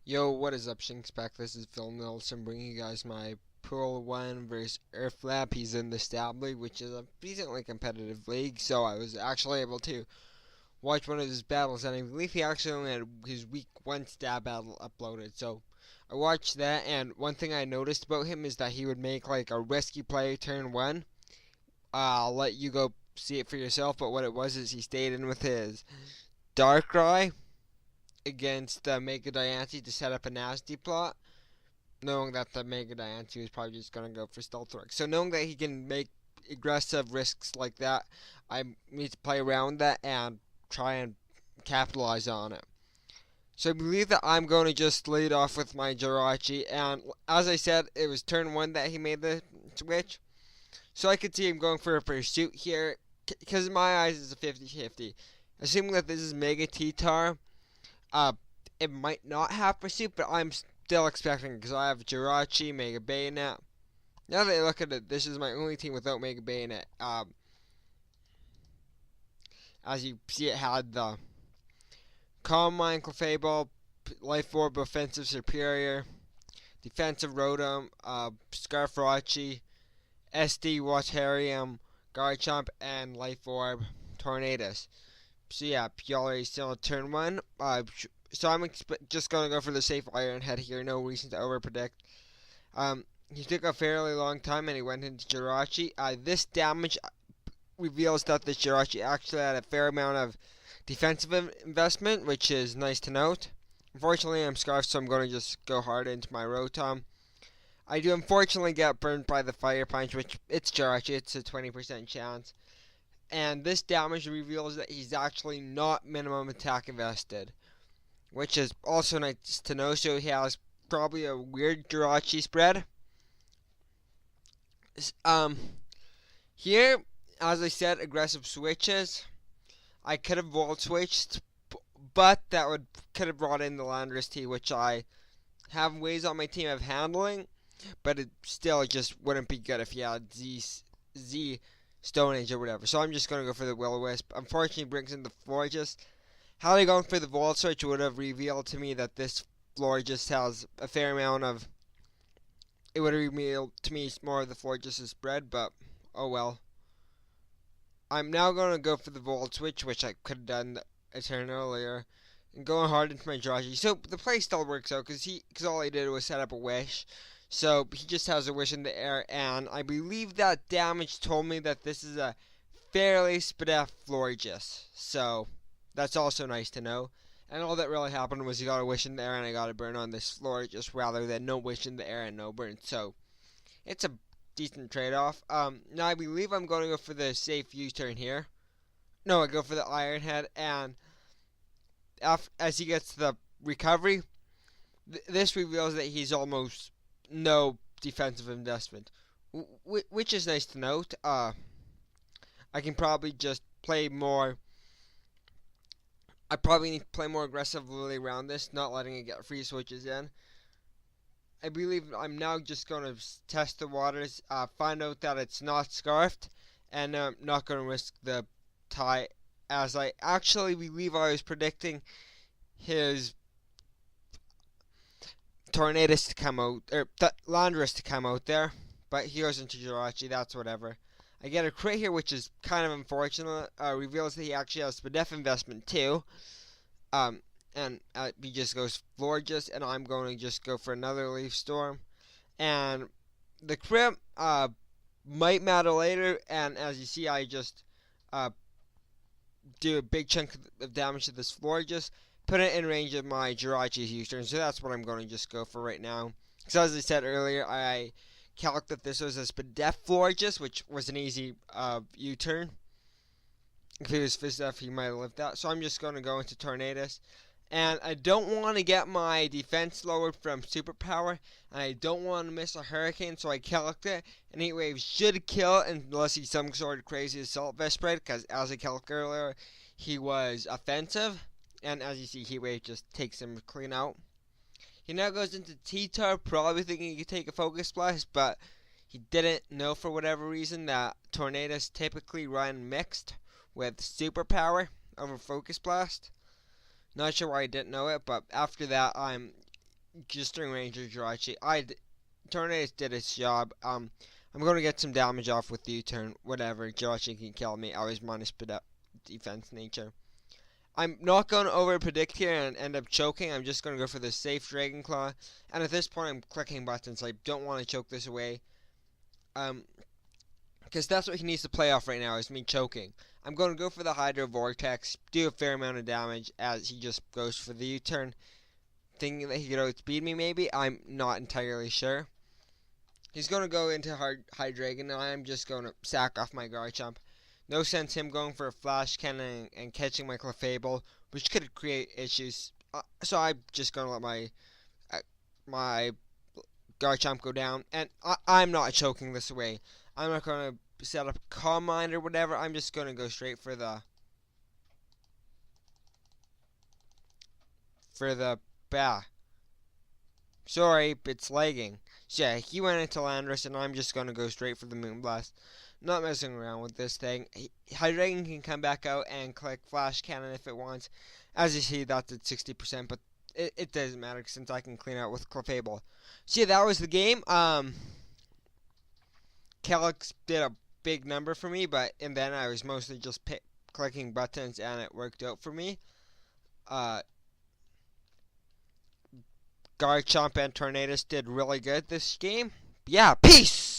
Yo, what is up, Shinks back? This is Phil Nelson bringing you guys my Pool 1 versus Erflab. He's in the Stab League, which is a decently competitive league, so I was actually able to watch one of his battles, and I believe he actually only had his week 1 stab battle uploaded, so I watched that, and one thing I noticed about him is that he would make like a risky play turn 1. I'll let you go see it for yourself, but what it was is he stayed in with his Darkrai against Mega Diancie to set up a nasty plot, knowing that the Mega Diancie was probably just going to go for Stealth Rock. So knowing that he can make aggressive risks like that, I need to play around that and try and capitalize on it. So I believe that I'm going to just lead off with my Jirachi, and as I said, it was turn 1 that he made the switch. So I could see him going for a pursuit here, because in my eyes it's a 50-50. Assuming that this is Mega T-Tar, it might not have pursuit, but I'm still expecting it because I have Jirachi, Mega Bayonet. Now that I look at it, this is my only team without Mega Bayonet. As you see, it had the Calm Mind, Clefable, Life Orb, Offensive Superior, Defensive Rotom, Scarfrachi, SD Watarium, Garchomp, and Life Orb, Tornadus. So yeah, Purely still at turn 1. So I'm just going to go for the safe Iron Head here, no reason to overpredict. He took a fairly long time and he went into Jirachi. This damage reveals that the Jirachi actually had a fair amount of defensive investment, which is nice to note. Unfortunately, I'm Scarfed, so I'm going to just go hard into my Rotom. I do unfortunately get burned by the Fire Punch, which it's Jirachi, it's a 20% chance. And this damage reveals that he's actually not minimum attack invested, which is also nice to know. So he has probably a weird Jirachi spread. Here, as I said, aggressive switches. I could have volt switched, but that could have brought in the Landorus T, which I have ways on my team of handling, but it still just wouldn't be good if he had Z Stone Age or whatever. So I'm just going to go for the Will-O-Wisp. Unfortunately, brings in the Florges. Had I gone for the Volt Switch, it would have revealed to me that this Florges has a fair amount of... It would have revealed to me more of the Florges' spread, but oh well. I'm now going to go for the Volt Switch, which I could have done a turn earlier, and going hard into my Jirachi. So the play still works out, because all he did was set up a Wish. So he just has a Wish in the air, and I believe that damage told me that this is a fairly sped-up Florges. So that's also nice to know. And all that really happened was he got a Wish in the air and I got a burn on this Florges rather than no Wish in the air and no burn. So it's a decent trade-off. Now I believe I'm going to go for the safe U-turn here. No, I go for the Iron Head, and as he gets to the recovery, this reveals that he's almost no defensive investment, which is nice to note. I can probably just play more. I probably need to play more aggressively around this, not letting it get free switches in. I believe I'm now just going to test the waters, find out that it's not Scarfed, and not going to risk the tie, as I actually believe I was predicting his Tornadus to come out, or Landorus to come out there, but he goes into Jirachi, that's whatever. I get a crit here, which is kind of unfortunate. Reveals that he actually has Spadef investment too. And he just goes Florges, and I'm going to just go for another Leaf Storm. And the crit might matter later, and as you see, I just do a big chunk of damage to this Florges, put it in range of my Jirachi's U-turn, so that's what I'm going to just go for right now. So as I said earlier, I calc that this was a Spadef Florges, which was an easy U-turn. If he was Fizdef, he might have lived that. So I'm just going to go into Tornadus. And I don't want to get my defense lowered from Superpower, and I don't want to miss a Hurricane, so I calced it. And Heat Wave should kill unless he's some sort of crazy Assault Vest spread, because as I calculated earlier, he was offensive. And as you see, Heat Wave just takes him clean out. He now goes into T-Tar, probably thinking he could take a Focus Blast, but he didn't know for whatever reason that Tornadus typically run mixed with Superpower over Focus Blast. Not sure why I didn't know it, but after that, I'm just doing Ranger Jirachi. Tornado did its job. I'm going to get some damage off with the U-turn. Whatever, Jirachi can kill me. I was minus defense nature. I'm not going to over-predict here and end up choking. I'm just going to go for the safe Dragon Claw. And at this point, I'm clicking buttons. I don't want to choke this away. Because that's what he needs to play off right now, is me choking. I'm going to go for the Hydro Vortex, do a fair amount of damage as he just goes for the U-turn, thinking that he could outspeed me maybe. I'm not entirely sure. He's going to go into High Dragon, and I'm just going to sack off my Garchomp. No sense him going for a Flash Cannon and catching my Clefable, which could create issues. So I'm just going to let my Garchomp go down, and I'm not choking this away. I'm not going to set up Calm Mind or whatever. I'm just going to go straight for the bah. Sorry, it's lagging. So yeah, he went into Landorus, and I'm just going to go straight for the Moonblast. Not messing around with this thing. Hydreigon can come back out and click Flash Cannon if it wants. As you see, that's at 60%, but it doesn't matter since I can clean out with Clefable. So yeah, that was the game. Calyx did a big number for me, but in then I was mostly just clicking buttons, and it worked out for me. Garchomp and Tornadus did really good this game. Yeah, peace!